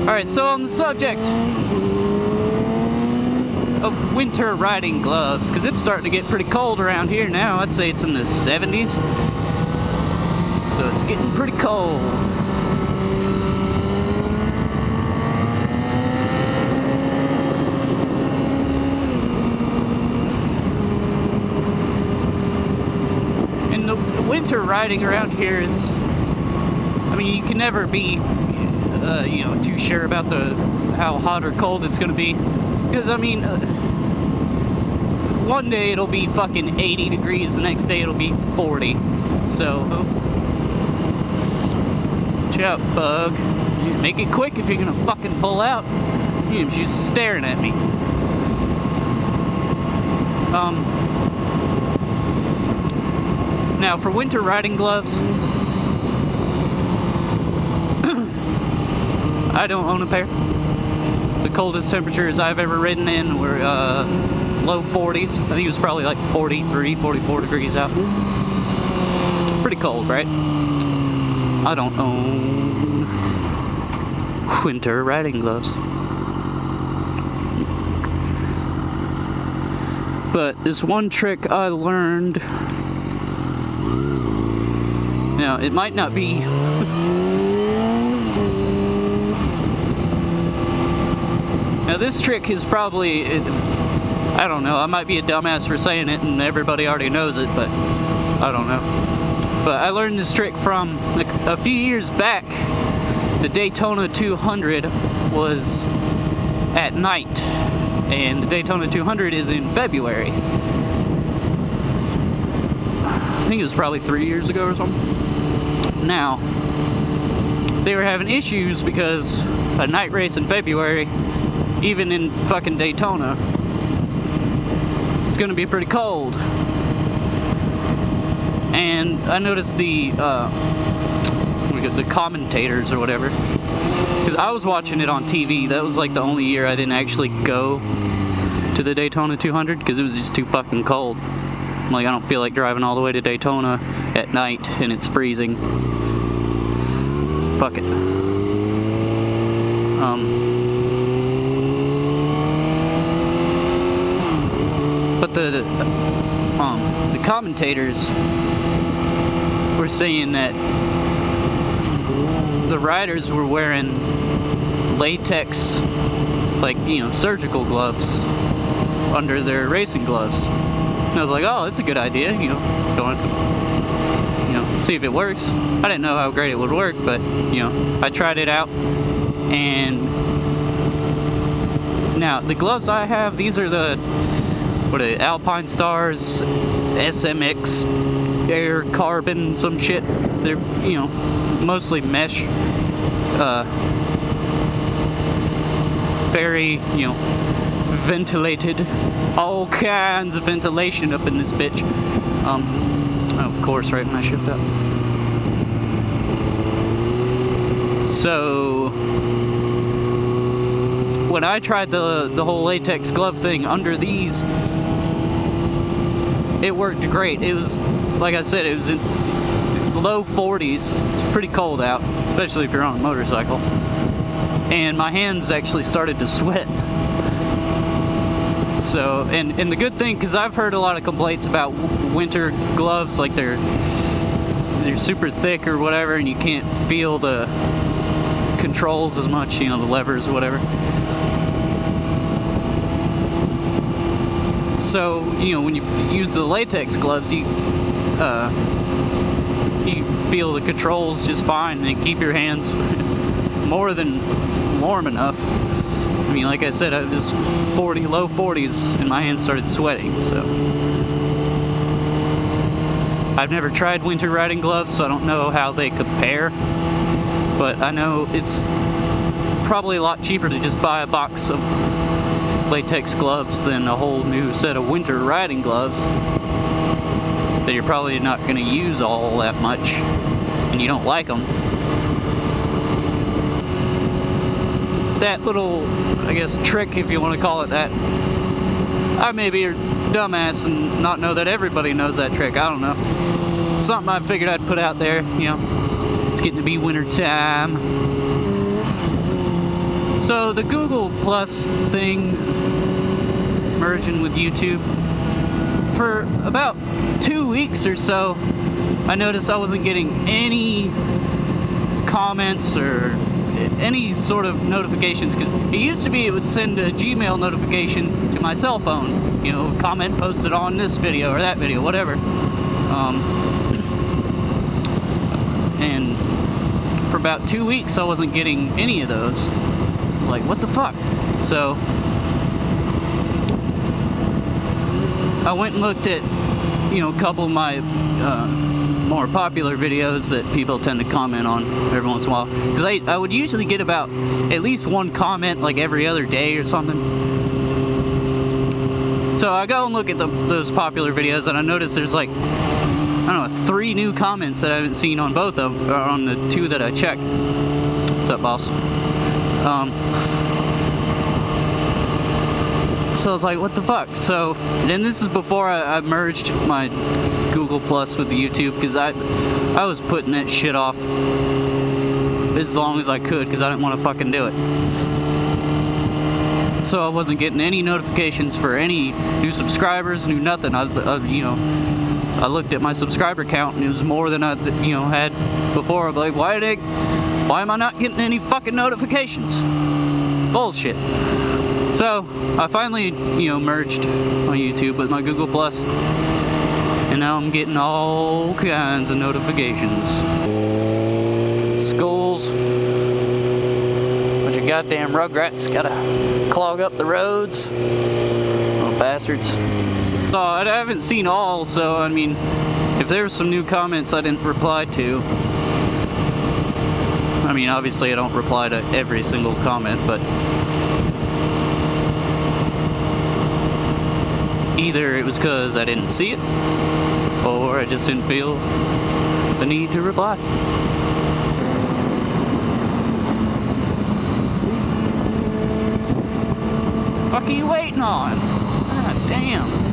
Alright, so on the subject of winter riding gloves, because it's starting to get pretty cold around here now. I'd say it's in the 70s. So it's getting pretty cold. And the winter riding around here is, I mean, you can never be you know, too sure about how hot or cold it's gonna be, because I mean, one day it'll be fucking 80 degrees, the next day it'll be 40. So, watch out, bug. Make it quick if you're gonna fucking pull out. You're just staring at me. Now for winter riding gloves, I don't own a pair. The coldest temperatures I've ever ridden in were low 40s. I think it was probably like 43, 44 degrees out. Pretty cold, right? I don't own winter riding gloves. But this one trick I learned, now it might not be now this trick is probably, I don't know, I might be a dumbass for saying it and everybody already knows it, but I don't know. But I learned this trick from a few years back. The Daytona 200 was at night, and the Daytona 200 is in February. I think it was probably 3 years ago or something. Now, they were having issues because a night race in February, even in fucking Daytona, it's gonna be pretty cold. And I noticed the commentators or whatever, because I was watching it on TV. That was like the only year I didn't actually go to the Daytona 200 because it was just too fucking cold. I'm like, I don't feel like driving all the way to Daytona at night and it's freezing. Fuck it. But the commentators were saying that the riders were wearing latex, like, you know, surgical gloves under their racing gloves. And I was like, oh, that's a good idea, you know, going to, you know, see if it works. I didn't know how great it would work, but, you know, I tried it out. And now the gloves I have, these are the Alpine Stars SMX Air Carbon some shit. They're, you know, mostly mesh, very, you know, ventilated, all kinds of ventilation up in this bitch. Of course, right when I shift up. So when I tried the whole latex glove thing under these, it worked great. It was, like I said, it was in low 40s, pretty cold out, especially if you're on a motorcycle. And my hands actually started to sweat. So, and the good thing, because I've heard a lot of complaints about winter gloves, like they're super thick or whatever, and you can't feel the controls as much, you know, the levers or whatever. So, you know, when you use the latex gloves, you feel the controls just fine and keep your hands more than warm enough. I mean, like I said, it was low 40s and my hands started sweating, so. I've never tried winter riding gloves, so I don't know how they compare, but I know it's probably a lot cheaper to just buy a box of latex gloves than a whole new set of winter riding gloves that you're probably not going to use all that much and you don't like them. That little, I guess, trick, if you want to call it that, I may be a dumbass and not know that everybody knows that trick. I don't know. Something I figured I'd put out there, you know. It's getting to be winter time. So the Google Plus thing merging with YouTube, for about 2 weeks or so, I noticed I wasn't getting any comments or any sort of notifications, because it used to be it would send a Gmail notification to my cell phone, you know, comment posted on this video or that video, whatever. And for about 2 weeks I wasn't getting any of those. Like, what the fuck? So I went and looked at, you know, a couple of my more popular videos that people tend to comment on every once in a while, because I would usually get about at least one comment like every other day or something. So I go and look at those popular videos, and I notice there's like, I don't know, 3 new comments that I haven't seen on both of them, or on the 2 that I checked. What's up, boss? So I was like, what the fuck? So then this is before I merged my Google Plus with the YouTube, because I was putting that shit off as long as I could, because I didn't want to fucking do it. So I wasn't getting any notifications for any new subscribers, new nothing. You know, I looked at my subscriber count and it was more than I, you know, had before. I'm like, why am I not getting any fucking notifications? It's bullshit. So I finally, you know, merged my YouTube with my Google Plus, and now I'm getting all kinds of notifications. Skulls. Bunch of goddamn rugrats gotta clog up the roads. Little bastards. So I haven't seen all, so I mean, if there's some new comments I didn't reply to, I mean, obviously I don't reply to every single comment, but either it was because I didn't see it, or I just didn't feel the need to reply. What are you waiting on? God damn.